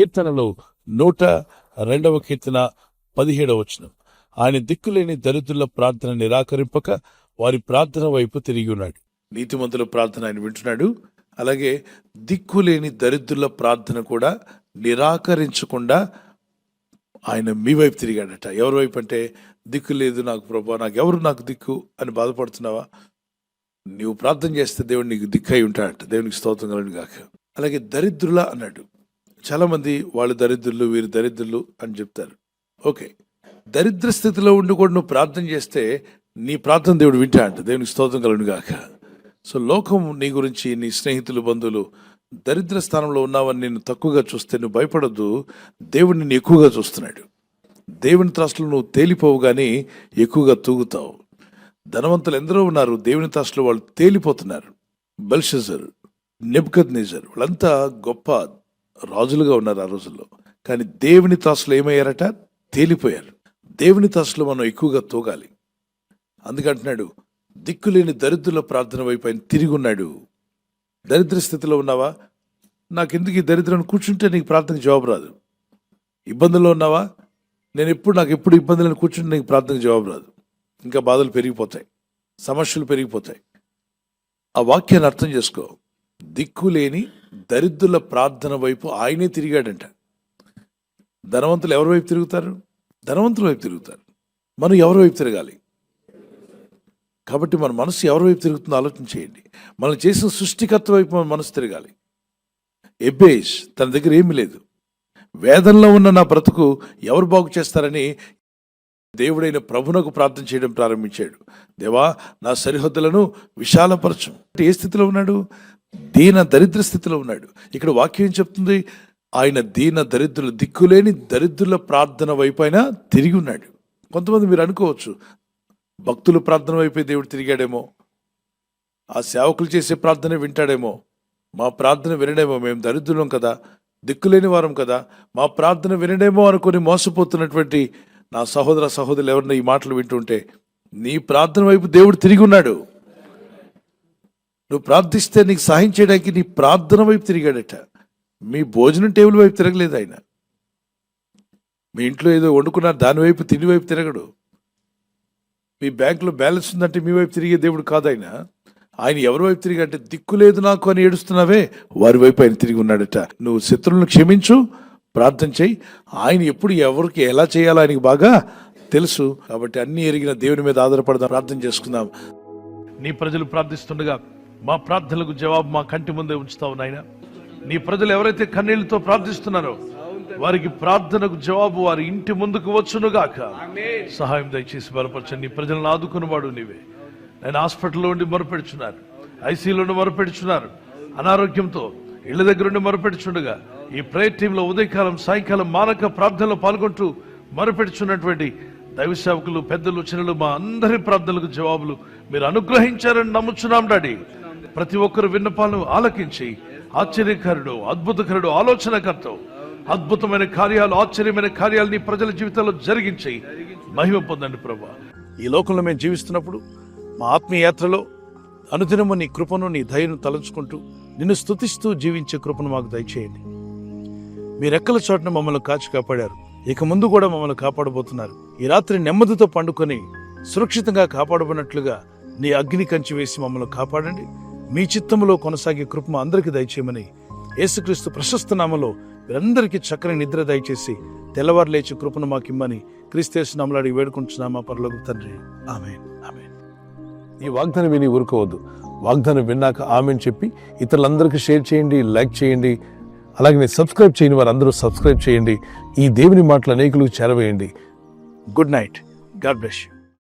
కీర్తనలో 102వ కీర్తన 17వ వచనం. ఆయన దిక్కులేని దరిద్రుల ప్రార్థన నిరాకరింపక వారి ప్రార్థన వైపు తిరిగి ఉన్నాడు. నీతిమంతుల ప్రార్థన ఆయన వింటున్నాడు. అలాగే దిక్కులేని దరిద్రుల ప్రార్థన కూడా నిరాకరించకుండా ఆయన మీ వైపు తిరిగాడట. ఎవరి వైపు అంటే, దిక్కు లేదు నాకు ప్రభా, నాకు దిక్కు అని బాధపడుతున్నావా? నీవు ప్రార్థన చేస్తే దేవుడు నీకు దిక్కు అయి ఉంటాడట. దేవునికి స్తోత్రం కలుగును గాక. అలాగే దరిద్రుల అన్నాడు. చాలా మంది వాళ్ళు దరిద్రులు, వీరు దరిద్రులు అని చెప్తారు. ఓకే, దరిద్ర స్థితిలో ఉండి కూడా నువ్వు ప్రార్థన చేస్తే నీ ప్రార్థన దేవుడు వింటాడట. దేవునికి స్తోత్రం కలుగును గాక. సో లోకం నీ గురించి, నీ స్నేహితులు, బంధువులు దరిద్ర స్థానంలో ఉన్నావని నేను తక్కువగా చూస్తే నువ్వు భయపడద్దు. దేవుడు నిన్ను ఎక్కువగా చూస్తున్నాడు. దేవుని త్రాసులో నువ్వు తేలిపోవు కానీ ఎక్కువగా తూగుతావు. ధనవంతులు ఎందరో ఉన్నారు, దేవుని త్రాసులో వాళ్ళు తేలిపోతున్నారు. బెల్షజర్, నెబుకద్నెజర్ వాళ్ళంతా గొప్ప రాజులుగా ఉన్నారు ఆ రోజుల్లో. కానీ దేవుని త్రాసులో ఏమయ్యారట? తేలిపోయారు. దేవుని త్రాసులో మనం ఎక్కువగా తూగాలి. అందుకంటున్నాడు, దిక్కులేని దరిద్రుల ప్రార్థన వైపు ఆయన తిరిగి ఉన్నాడు. దరిద్ర స్థితిలో ఉన్నావా? నాకెందుకు ఈ దరిద్రాన్ని కూర్చుంటే నీకు ప్రార్థనకు జవాబు రాదు. ఇబ్బందుల్లో ఉన్నావా? నాకు ఎప్పుడు ఇబ్బందులను కూర్చుంటే నీకు ప్రార్థనకు జవాబు రాదు. ఇంకా బాధలు పెరిగిపోతాయి, సమస్యలు పెరిగిపోతాయి. ఆ వాక్యాన్ని అర్థం చేసుకో. దిక్కులేని దరిద్రుల ప్రార్థన వైపు ఆయనే తిరిగాడంట. ధనవంతులు ఎవరి వైపు తిరుగుతారు? ధనవంతుల వైపు తిరుగుతారు. మనం ఎవరి వైపు తిరగాలి? కాబట్టి మన మనసు ఎవరి వైపు తిరుగుతుందో ఆలోచన చేయండి. మనం చేసిన సృష్టికర్త వైపు మన మనసు తిరగాలి. ఎబేష్ తన దగ్గర ఏమీ లేదు. వేదనలో ఉన్న నా బ్రతుకు ఎవరు బాగు చేస్తారని దేవుడైన ప్రభునకు ప్రార్థన చేయడం ప్రారంభించాడు. దేవా, నా సరిహద్దులను విశాలపరచు. ఏ స్థితిలో ఉన్నాడు? దీన దరిద్ర స్థితిలో ఉన్నాడు. ఇక్కడ వాక్యం ఏం చెప్తుంది? ఆయన దీన దరిద్రుల, దిక్కులేని దరిద్రుల ప్రార్థన వైపు ఆయన తిరిగి ఉన్నాడు. కొంతమంది మీరు అనుకోవచ్చు, భక్తుల ప్రార్థన వైపే దేవుడు తిరిగాడేమో, ఆ సేవకులు చేసే ప్రార్థన వింటాడేమో, మా ప్రార్థన వినడేమో, మేము దరిద్రులం కదా, దిక్కులేని వారం కదా, మా ప్రార్థన వినడేమో అనుకుని మోసపోతున్నటువంటి నా సహోదర సహోదరులు ఎవరన్నా ఈ మాటలు వింటుంటే, నీ ప్రార్థన వైపు దేవుడు తిరిగి ఉన్నాడు. నువ్వు ప్రార్థిస్తే నీకు సహాయం చేయడానికి నీ ప్రార్థన వైపు తిరిగాడట. మీ భోజనం టేబుల్ వైపు తిరగలేదు ఆయన. మీ ఇంట్లో ఏదో వండుకున్నారు, దాని వైపు, తిండి వైపు తిరగడు. మీ బ్యాంకులో బ్యాలెన్స్ ఉందంటే మీ వైపు తిరిగే దేవుడు కాదు ఆయన. ఆయన ఎవరి వైపు తిరిగి దిక్కు లేదు నాకు అని ఏడుస్తున్నావే, వారి వైపు ఆయన తిరిగి ఉన్నాడట. నువ్వు శత్రువులను క్షమించు, ప్రార్థన చేయి. ఆయన ఎప్పుడు ఎవరికి ఎలా చేయాలో ఆయనకి బాగా తెలుసు. కాబట్టి అన్ని ఎరిగిన దేవుని మీద ఆధారపడదాం, ప్రార్థన చేసుకుందాం. నీ ప్రజలు ప్రార్థిస్తుండగా మా ప్రార్థనలకు జవాబు మా కంటి ముందే ఉంచుతావు నాయన. నీ ప్రజలు ఎవరైతే కన్నీళ్లతో ప్రార్థిస్తున్నారో వారికి ప్రార్థనకు జవాబు వారి ఇంటి ముందుకు వచ్చునుగాక. సహాయం దయచేసి బలపరచండి. నీ ప్రజలను ఆదుకున్నవాడు నీవే. నేను హాస్పిటల్లో ఉండి మొరపెడుచున్నారు, ఐసీలో ఉండి మొరపెడుచున్నారు, అనారోగ్యంతో ఇళ్ల దగ్గర ఉండి మొరపెడుచుండగా ఈ ప్రేయర్ టీంలో ఉదయకాలం సాయంకాలం మానక ప్రార్థనలో పాల్గొంటూ మొరపెడుచున్నటువంటి దైవ సేవకులు, పెద్దలు, చిన్నలు, మా అందరి ప్రార్థనలకు జవాబులు మీరు అనుగ్రహించారని నమ్ముచున్నాం డాడీ. ప్రతి ఒక్కరు విన్నపాలను ఆలకించి ఆశ్చర్యకరుడు, అద్భుతకరుడు, ఆలోచనకర్త, అద్భుతమైన కార్యాలు, ఆశ్చర్యమైన కార్యాలు నీ ప్రజల జీవితాల్లో జరిగించి మహిమ పొందండి ప్రభా. ఈ లోకంలో మేము జీవిస్తున్నప్పుడు మా ఆత్మీయ యాత్రలో అనుదినము నీ కృపను, నీ దయను తలంచుకుంటూ నిన్ను స్తుతిస్తూ జీవించే కృపను మాకు దయచేయండి. మీ రెక్కల చోటున మమ్మల్ని కాచి కాపాడారు, ఇక ముందు కూడా మమ్మల్ని కాపాడబోతున్నారు. ఈ రాత్రి నెమ్మదితో పండుకొని సురక్షితంగా కాపాడబడినట్లుగా నీ అగ్ని కంచి వేసి మమ్మల్ని కాపాడండి. మీ చిత్తములో కొనసాగే కృప మా అందరికీ దయచేయమని యేసుక్రీస్తు ప్రశస్త నామములో మీరందరికీ చక్కని నిద్ర దయచేసి తెల్లవారు లేచి కృపను మాకిమ్మని క్రీస్తు నామములో అడిగి వేడుకుంటున్నామా పరలోకపు తండ్రి. ఆమేన్, ఆమేన్. ఈ వాగ్దానం విని ఊరుకోవద్దు. వాగ్దానం విన్నాక ఆమేన్ చెప్పి ఇతరులందరికీ షేర్ చేయండి, లైక్ చేయండి. అలాగే సబ్స్క్రైబ్ చేయని వారందరూ సబ్స్క్రైబ్ చేయండి. ఈ దేవుని మాటలు అనేకులకు చేరవేయండి. Good night. God bless you.